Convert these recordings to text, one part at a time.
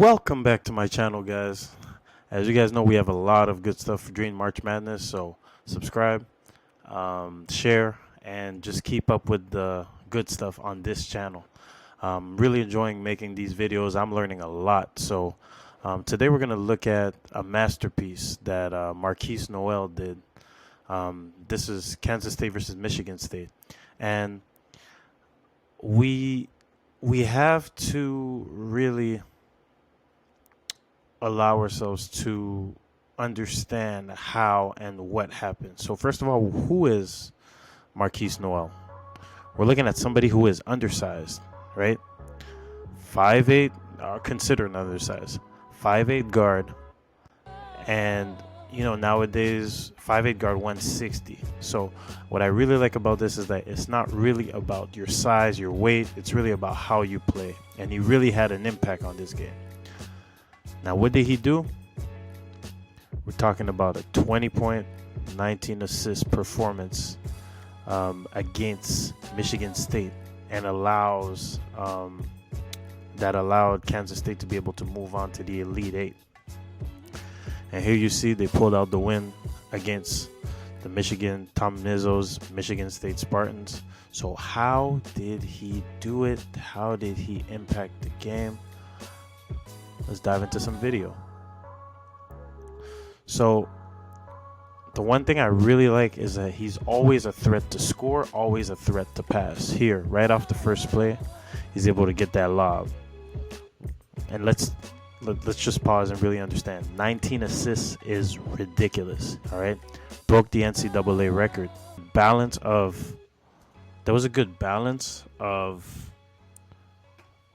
Welcome back to my channel, guys. As you guys know, we have a lot of good stuff during March Madness, so subscribe, share, and just keep up with the good stuff on this channel. Really enjoying making these videos. I'm learning a lot. So today we're going to look at a masterpiece that Markquis Nowell did. This is Kansas State versus Michigan State, and we have to really allow ourselves to understand how and what happened. So first of all, who is Markquis Nowell? We're looking at somebody who is undersized, right? 5'8", considered undersized, 5'8" guard, and nowadays 5'8" guard 160. So what I really like about this is that it's not really about your size, your weight. It's really about how you play, and he really had an impact on this game. Now, what did he do? We're talking about a 20-point, 19-assist performance against Michigan State, and that allowed Kansas State to be able to move on to the Elite Eight. And here you see they pulled out the win against the Tom Izzo's Michigan State Spartans. So how did he do it? How did he impact the game? Let's dive into some video. So the one thing I really like is that he's always a threat to score, always a threat to pass. Here, right off the first play, he's able to get that lob. And let's just pause and really understand. 19 assists is ridiculous, all right? Broke the NCAA record. There was a good balance of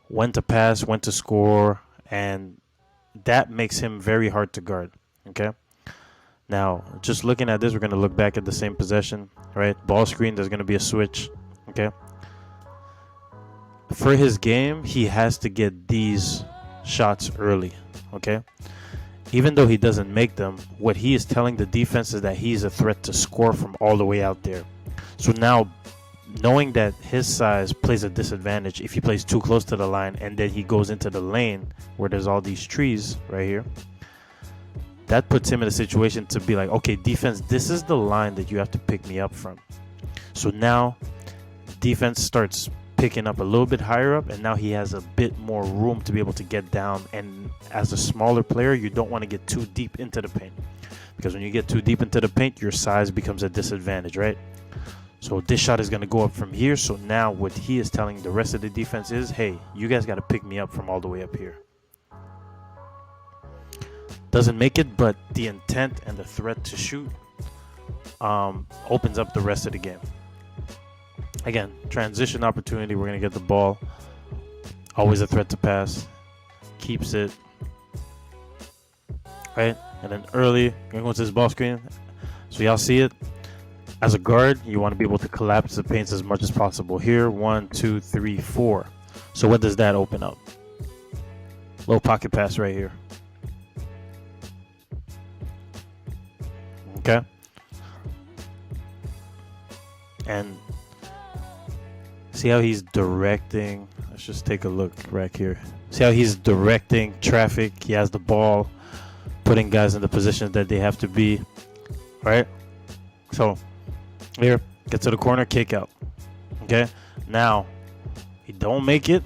when to pass, when to score, and that makes him very hard to guard, okay? Now, just looking at this, we're going to look back at the same possession, right? Ball screen, there's going to be a switch, okay? For his game, he has to get these shots early, okay? Even though he doesn't make them, what he is telling the defense is that he's a threat to score from all the way out there. So now, knowing that his size plays a disadvantage if he plays too close to the line and then he goes into the lane where there's all these trees right here, that puts him in a situation to be like, okay, defense, this is the line that you have to pick me up from. So now defense starts picking up a little bit higher up, and now he has a bit more room to be able to get down. And as a smaller player, you don't want to get too deep into the paint, because when you get too deep into the paint, your size becomes a disadvantage, right? So this shot is going to go up from here. So now what he is telling the rest of the defense is, hey, you guys got to pick me up from all the way up here. Doesn't make it, but the intent and the threat to shoot opens up the rest of the game. Again, transition opportunity. We're going to get the ball. Always a threat to pass. Keeps it. Right? And then early, going to go to this ball screen. So y'all see it. As a guard, you want to be able to collapse the paints as much as possible. Here, 1, 2, 3, 4. So what does that open up? Little pocket pass right here. Okay. And see how he's directing. Let's just take a look right here. See how he's directing traffic. He has the ball, putting guys in the positions that they have to be. Right? So here, get to the corner, kick out. Okay, now he don't make it,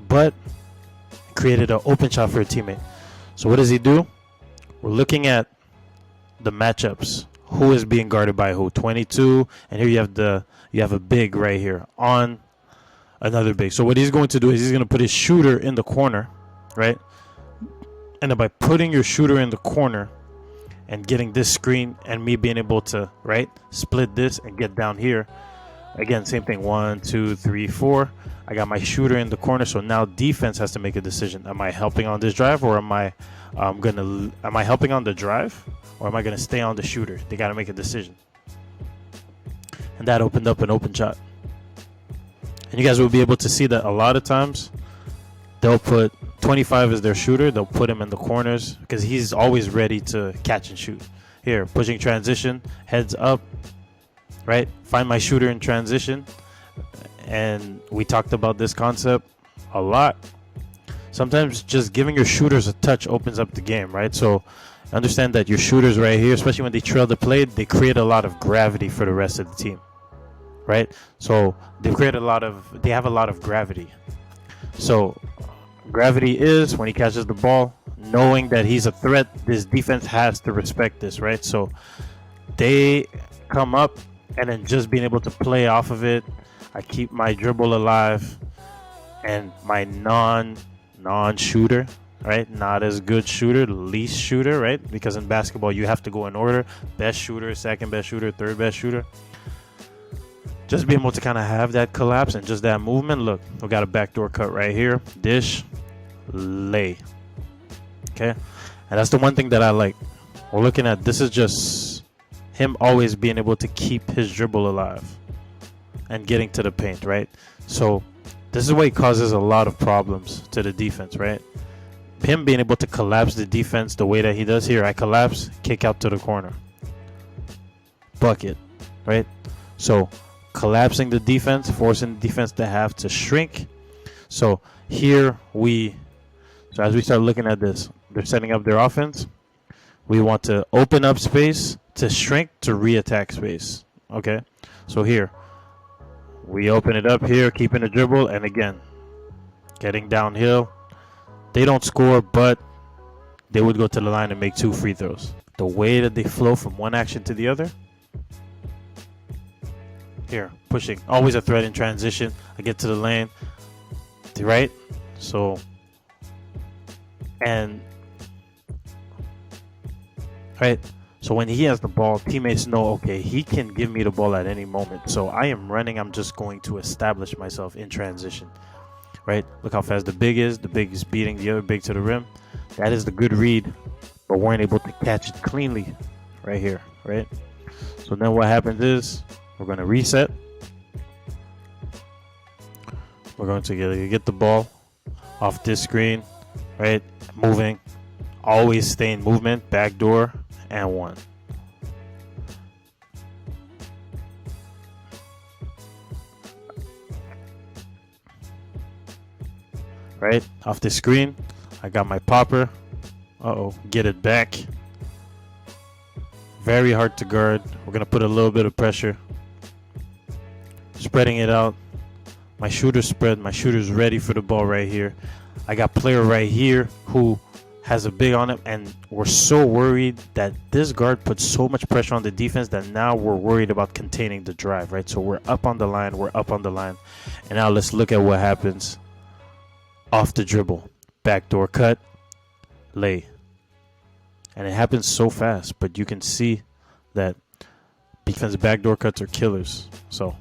but created an open shot for a teammate. So what does he do? We're looking at the matchups. Who is being guarded by who? 22, and here you have a big right here on another big. So what he's going to do is he's going to put his shooter in the corner, right? And then by putting your shooter in the corner and getting this screen and me being able to, right, split this and get down here. Again, same thing, 1, 2, 3, 4. I got my shooter in the corner, so now defense has to make a decision. Am I helping on this drive, or am I helping on the drive, or am I gonna stay on the shooter? They got to make a decision. And that opened up an open shot. And you guys will be able to see that a lot of times they'll put 25 as their shooter. They'll put him in the corners because he's always ready to catch and shoot. Here, pushing transition, heads up, right? Find my shooter in transition. And we talked about this concept a lot. sometimes just giving your shooters a touch opens up the game, right? So understand that your shooters right here, especially when they trail the play, they create a lot of gravity for the rest of the team, right? So they have a lot of gravity. So gravity is when he catches the ball, knowing that he's a threat, this defense has to respect this, right? So they come up and then just being able to play off of it. I keep my dribble alive and my non-shooter, right? Not as good shooter, least shooter, right? Because in basketball you have to go in order: best shooter, second best shooter, third best shooter. Just being able to kind of have that collapse and just that movement. Look, we got a backdoor cut right here. Dish, lay. Okay, and that's the one thing that I like. We're looking at this is just him always being able to keep his dribble alive and getting to the paint, right? So this is what causes a lot of problems to the defense, right? Him being able to collapse the defense the way that he does here. I collapse, kick out to the corner, bucket, right? So collapsing the defense, forcing the defense to have to shrink. So here so as we start looking at this, they're setting up their offense. We want to open up space to shrink to re-attack space. Okay, so here we open it up here, keeping the dribble, and again getting downhill. They don't score, but they would go to the line and make 2 free throws. The way that they flow from one action to the other. Here, pushing, always a threat in transition. I get to the lane, right? So, and right. So when he has the ball, teammates know, okay, he can give me the ball at any moment. So I am running. I'm just going to establish myself in transition, right? Look how fast the big is. The big is beating the other big to the rim. That is the good read, but weren't able to catch it cleanly right here, right? So then what happens is we're going to reset. We're going to get the ball off this screen, right? Moving, always stay in movement, backdoor, and 1. Right, off the screen, I got my popper. Get it back. Very hard to guard. We're gonna put a little bit of pressure. Spreading it out. My shooter spread. My shooter's ready for the ball right here. I got player right here who has a big on him, and we're so worried that this guard puts so much pressure on the defense that now we're worried about containing the drive, right? So we're up on the line. And now let's look at what happens off the dribble. Backdoor cut, lay. And it happens so fast, but you can see that defense backdoor cuts are killers. So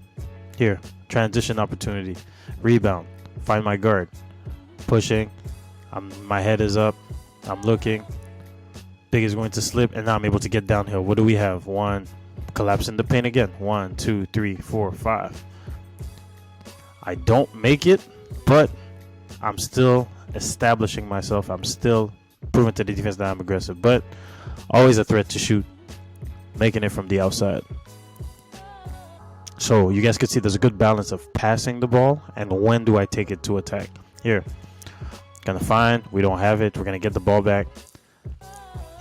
here, transition opportunity, rebound, find my guard, pushing. My head is up. I'm looking. Big is going to slip, and now I'm able to get downhill. What do we have? 1, collapse in the paint again. 1, 2, 3, 4, 5. I don't make it, but I'm still establishing myself. I'm still proving to the defense that I'm aggressive, but always a threat to shoot, making it from the outside. So you guys could see there's a good balance of passing the ball and when do I take it to attack. Here, gonna find, we don't have it. We're gonna get the ball back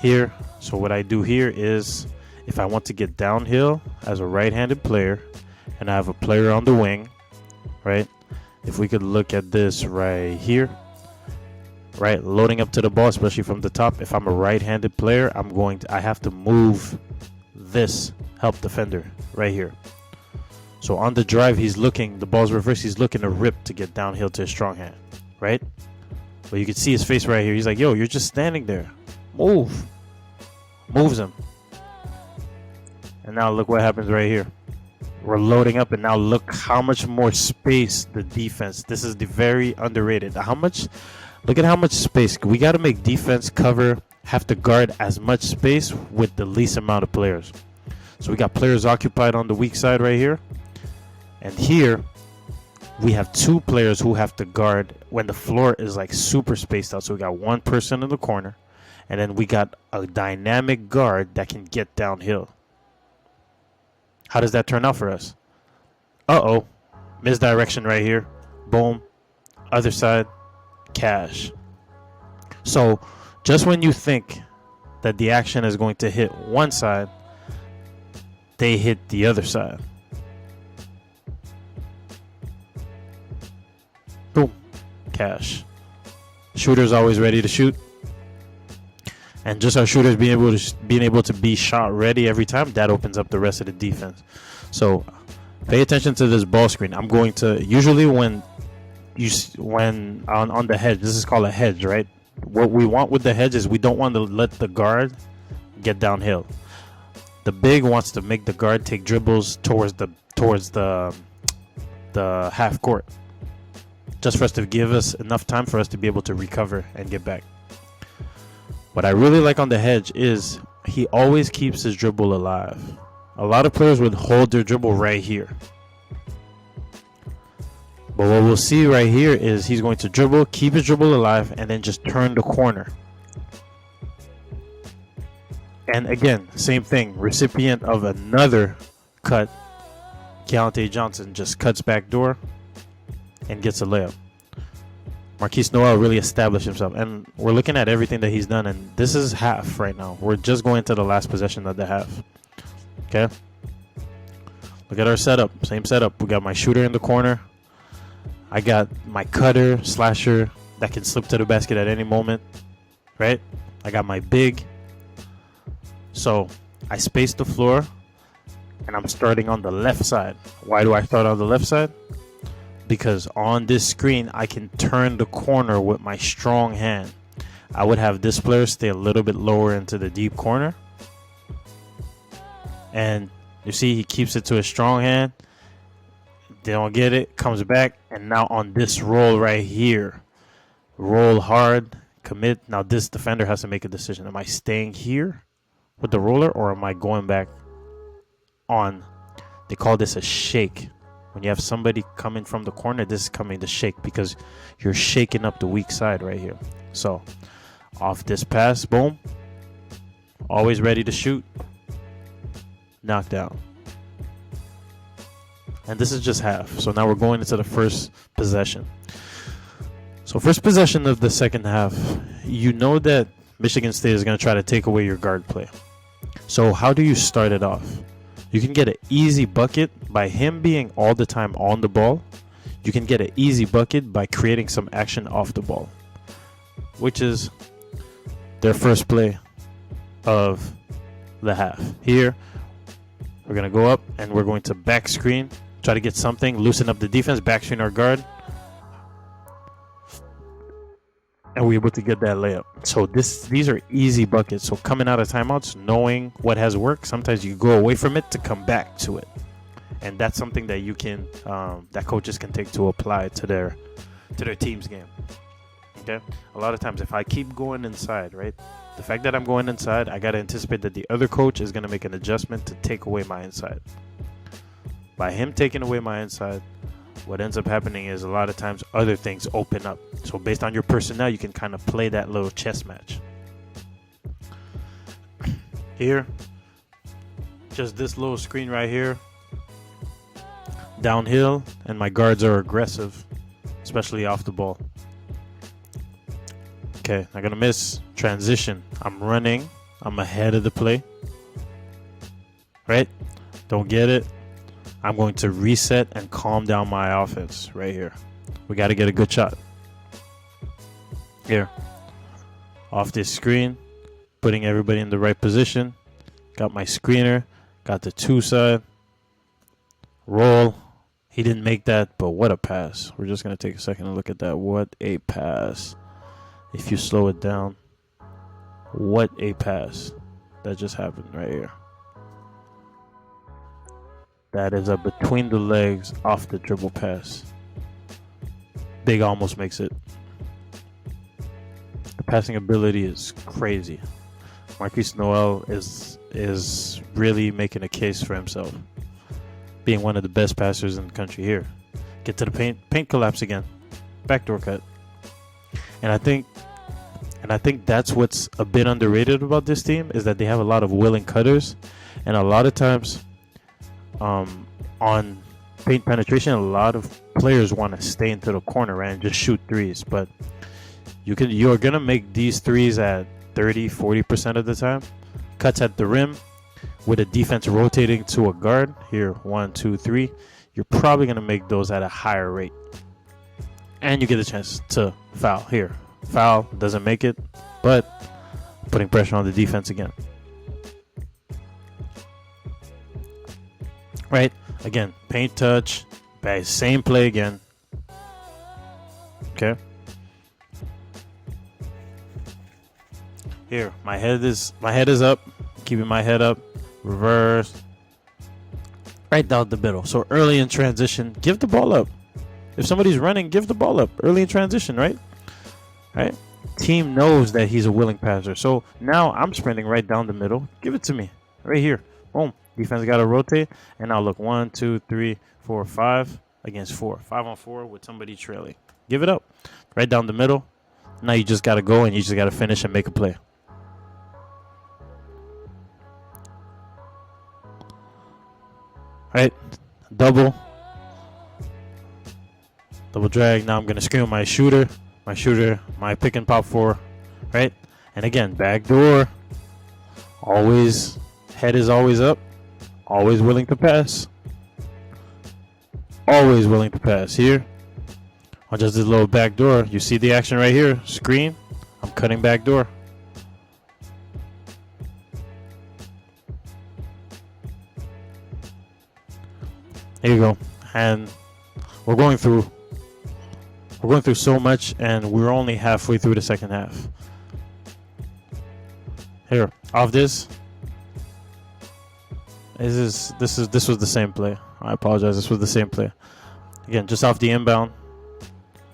here. So what I do here is, if I want to get downhill as a right-handed player and I have a player on the wing, right? If we could look at this right here, right, loading up to the ball, especially from the top. If I'm a right-handed player, I have to move this help defender right here. So on the drive, he's looking, the ball's reversed, he's looking to rip to get downhill to his strong hand, right? But you can see his face right here. He's like, yo, you're just standing there. Move. Moves him. And now look what happens right here. We're loading up, and now look how much more space the defense. This is the very underrated. Look at how much space. We got to make defense cover, have to guard as much space with the least amount of players. So we got players occupied on the weak side right here. And here, we have 2 players who have to guard when the floor is like super spaced out. So we got 1 person in the corner, and then we got a dynamic guard that can get downhill. How does that turn out for us? Misdirection right here. Boom. Other side. Cash. So just when you think that the action is going to hit one side, they hit the other side. Boom. Cash. Shooter's always ready to shoot. And just our shooters being able to be shot ready every time, that opens up the rest of the defense. So pay attention to this ball screen. I'm going to usually when on the hedge, this is called a hedge, right? What we want with the hedge is we don't want to let the guard get downhill. The big wants to make the guard take dribbles towards the half court, just for us to give us enough time for us to be able to recover and get back. What I really like on the hedge is he always keeps his dribble alive. A lot of players would hold their dribble right here. But what we'll see right here is he's going to dribble, keep his dribble alive, and then just turn the corner. And again, same thing. Recipient of another cut. Keontae Johnson just cuts back door and gets a layup. Markquis Nowell really established himself. And we're looking at everything that he's done. And this is half right now. We're just going to the last possession of the half. Okay? Look at our setup. Same setup. We got my shooter in the corner. I got my cutter, slasher that can slip to the basket at any moment. Right? I got my big. So I space the floor. And I'm starting on the left side. Why do I start on the left side? Because on this screen, I can turn the corner with my strong hand. I would have this player stay a little bit lower into the deep corner. And you see, he keeps it to his strong hand. They don't get it, comes back. And now on this roll right here, roll hard, commit. Now this defender has to make a decision. Am I staying here with the roller or am I going back on? They call this a shake. When you have somebody coming from the corner, this is coming to shake because you're shaking up the weak side right here. So off this pass, boom. Always ready to shoot. Knocked down. And this is just half. So now we're going into the first possession. So first possession of the second half, you know that Michigan State is going to try to take away your guard play. So how do you start it off? You can get an easy bucket by him being all the time on the ball. You can get an easy bucket by creating some action off the ball, which is their first play of the half. Here, we're going to go up and we're going to back screen, try to get something, loosen up the defense, back screen our guard. And we're able to get that layup. So these are easy buckets. So coming out of timeouts, knowing what has worked, sometimes you go away from it to come back to it. And that's something that you can, that coaches can take to apply to their team's game. Okay? A lot of times if I keep going inside, right? The fact that I'm going inside, I got to anticipate that the other coach is going to make an adjustment to take away my inside. By him taking away my inside, what ends up happening is a lot of times other things open up. So based on your personnel, you can kind of play that little chess match. Here, just this little screen right here. Downhill, and my guards are aggressive, especially off the ball. Okay, not gonna miss. Transition. I'm running. I'm ahead of the play. Right? Don't get it. I'm going to reset and calm down my offense right here. We got to get a good shot. Here. Off this screen. Putting everybody in the right position. Got my screener. Got the two side. Roll. He didn't make that, but what a pass. We're just going to take a second and look at that. What a pass. If you slow it down. What a pass. That just happened right here. That is a between the legs off the dribble pass. Big almost makes it. The passing ability is crazy. Markquis Nowell is really making a case for himself. Being one of the best passers in the country here. Get to the paint collapse again. Backdoor cut. And I think that's what's a bit underrated about this team is that they have a lot of willing cutters. And a lot of times on paint penetration, a lot of players want to stay into the corner, right, and just shoot threes. But You're gonna make these threes at 30-40% of the time. Cuts at the rim with a defense rotating to a guard. Here, 1, 2, 3. You're probably gonna make those at a higher rate. And you get a chance to foul. Here, foul, doesn't make it, but putting pressure on the defense again. Right? Again, paint touch, same play again. Okay. Here, my head is up. Keeping my head up. Reverse. Right down the middle. So early in transition, give the ball up. If somebody's running, give the ball up early in transition, right? Right? Team knows that he's a willing passer. So now I'm sprinting right down the middle. Give it to me. Right here. Boom. Defense got to rotate. And now look, 1, 2, 3, 4, 5 against 4. 5 on 4 with somebody trailing. Give it up. Right down the middle. Now you just got to go and you just got to finish and make a play. Right? Double drag. Now I'm going to screen my shooter. My pick and pop 4. Right? And again, back door. Always, head is always up. Always willing to pass. Always willing to pass. Here, on just this little back door. You see the action right here. Screen. I'm cutting back door. Here you go. And we're going through so much, and we're only halfway through the second half. Here, off this. This was the same play. I apologize. This was the same play. Again, just off the inbound.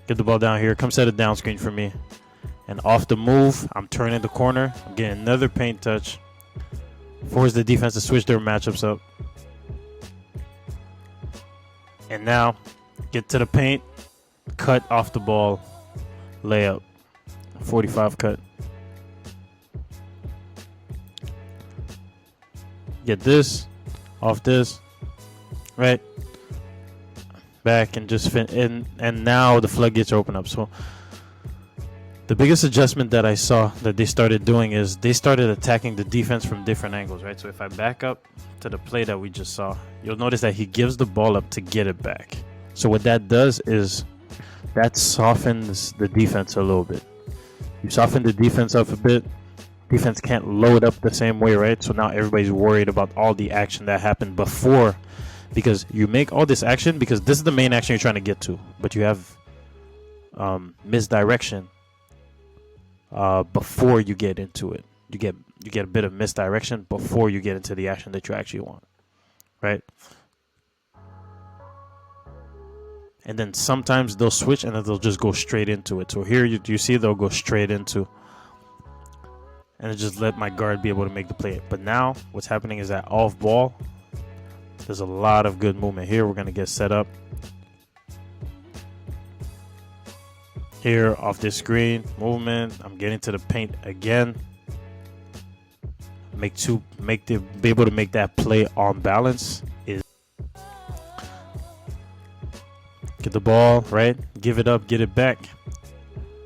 Get the ball down here. Come set a down screen for me. And off the move, I'm turning the corner. I'm getting another paint touch. Force the defense to switch their matchups up. And now, get to the paint. Cut off the ball. Layup. 45 cut. Get this. Off this. Right. Back and just and now the floodgates open up. So the biggest adjustment that I saw that they started doing is they started attacking the defense from different angles, right? So if I back up to the play that we just saw, you'll notice that he gives the ball up to get it back. So what that does is that softens the defense a little bit. You soften the defense up a bit. Defense can't load up the same way, right? So now everybody's worried about all the action that happened before, because you make all this action because this is the main action you're trying to get to, but you have misdirection before you get into it. You get a bit of misdirection before you get into the action that you actually want, right? And then sometimes they'll switch and then they'll just go straight into it. So here you see they'll go straight into, and just let my guard be able to make the play. But now what's happening is that off ball, there's a lot of good movement here. We're going to get set up. Here off this screen, movement. I'm getting to the paint again. Be able to make that play on balance is get the ball, right? Give it up, get it back.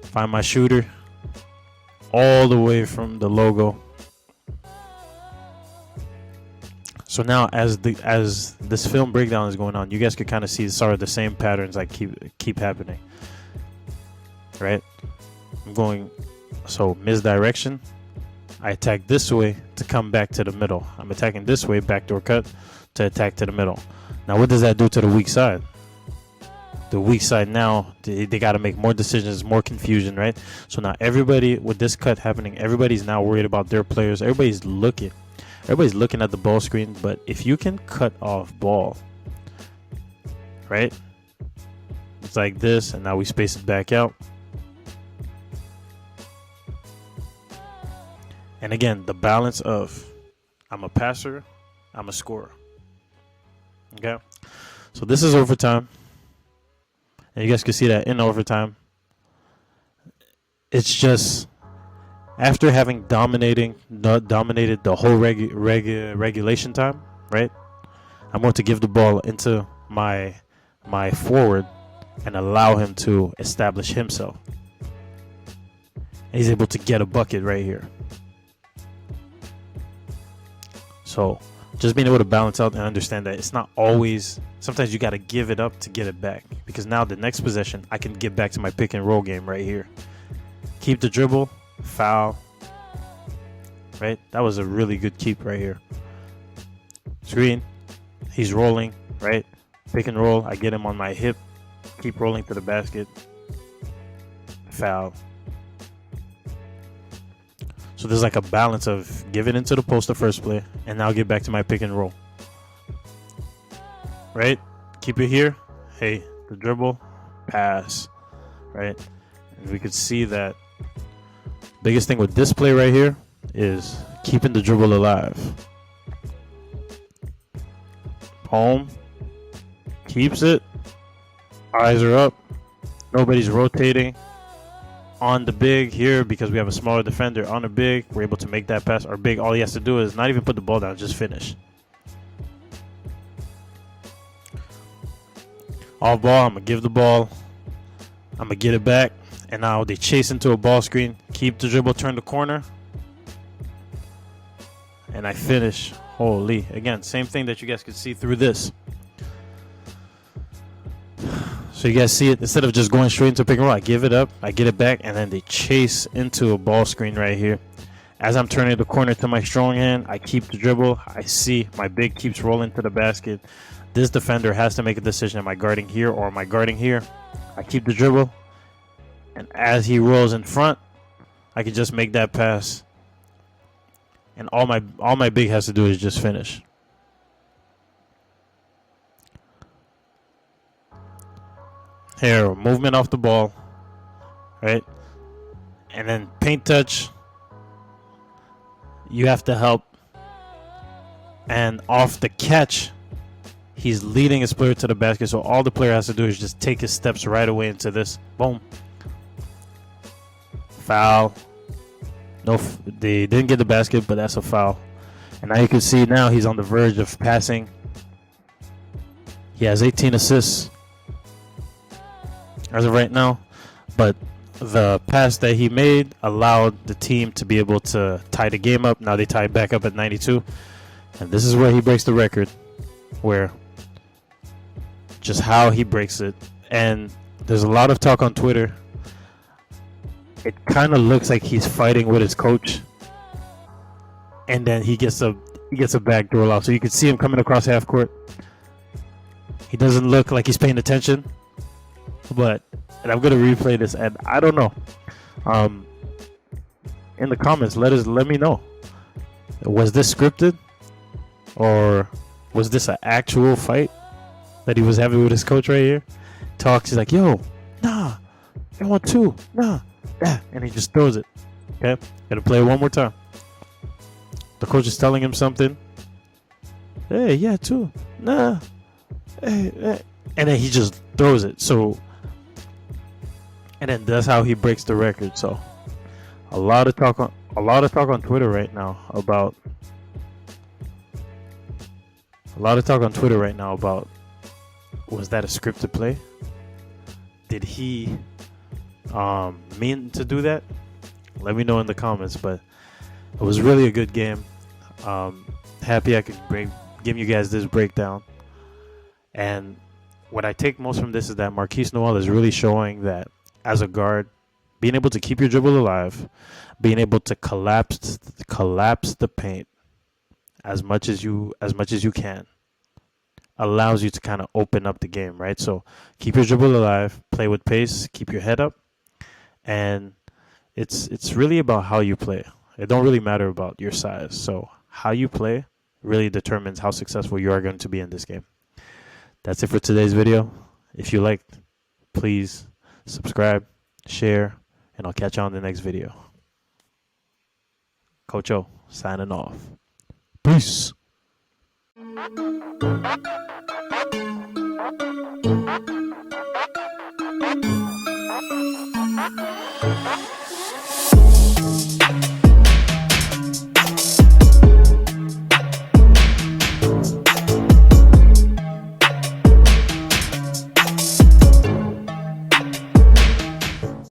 Find my shooter all the way from the logo. So now as this film breakdown is going on, you guys could kind of see sort of the same patterns like keep happening. Right? I'm going, so misdirection. I attack this way to come back to the middle. I'm attacking this way, backdoor cut, to attack to the middle. Now what does that do to the weak side? The weak side now, they got to make more decisions, more confusion, right? So now everybody, with this cut happening, everybody's now worried about their players. Everybody's looking at the ball screen. But if you can cut off ball, right? It's like this, and now we space it back out. And again, the balance of I'm a passer, I'm a scorer. Okay? So this is overtime. And you guys can see that in overtime. It's just after having dominated the whole regulation time, right? I'm going to give the ball into my forward and allow him to establish himself. And he's able to get a bucket right here. So just being able to balance out and understand that it's not always, sometimes you got to give it up to get it back. Because now the next possession, I can get back to my pick and roll game right here. Keep the dribble, foul. Right? That was a really good keep right here. Screen. He's rolling, right? Pick and roll. I get him on my hip. Keep rolling to the basket. Foul. So there's like a balance of give it into the post the first play, and now get back to my pick and roll. Right? Keep it here. Hey, the dribble, pass. Right? And we could see that biggest thing with this play right here is keeping the dribble alive. Home. Keeps it. Eyes are up. Nobody's rotating. On the big here, because we have a smaller defender on the big, we're able to make that pass. Our big, all he has to do is not even put the ball down, just finish. Off ball, I'm going to give the ball. I'm going to get it back. And now they chase into a ball screen. Keep the dribble, turn the corner. And I finish. Holy. Again, same thing that you guys could see through this. So you guys see it, instead of just going straight into pick and roll, I give it up, I get it back, and then they chase into a ball screen right here. As I'm turning the corner to my strong hand, I keep the dribble. I see my big keeps rolling to the basket. This defender has to make a decision. Am I guarding here or am I guarding here? I keep the dribble. And as he rolls in front, I can just make that pass. And all my big has to do is just finish. Here, movement off the ball, right? And then paint touch, you have to help. And off the catch, he's leading his player to the basket. So all the player has to do is just take his steps right away into this. Boom. Foul. No, they didn't get the basket, but that's a foul. And now you can see now he's on the verge of passing. He has 18 assists as of right now, but the pass that he made allowed the team to be able to tie the game up. Now they tie back up at 92, and this is where he breaks the record, where just how he breaks it. And there's a lot of talk on Twitter. It kind of looks like he's fighting with his coach, and then he gets a backdoor lob. So you can see him coming across half court. He doesn't look like he's paying attention. But, and I'm gonna replay this, and I don't know. In the comments, let me know. Was this scripted, or was this an actual fight that he was having with his coach right here? Talks, he's like, "Yo, nah, I want two, nah, yeah," and he just throws it. Okay, gonna play it one more time. The coach is telling him something. Hey, yeah, two, nah, hey. And then he just throws it. So. And then that's how he breaks the record. So a lot of talk on Twitter right now about was that a scripted play? Did he mean to do that? Let me know in the comments. But it was really a good game. Happy I could give you guys this breakdown. And what I take most from this is that Markquis Nowell is really showing that as a guard, being able to keep your dribble alive, being able to collapse the paint as much as you can, allows you to kind of open up the game, right? So keep your dribble alive, play with pace, keep your head up, and it's really about how you play. It don't really matter about your size. So how you play really determines how successful you are going to be in this game. That's it for today's video. If you liked, please subscribe, share, and I'll catch you on the next video. Coach O, signing off. Peace.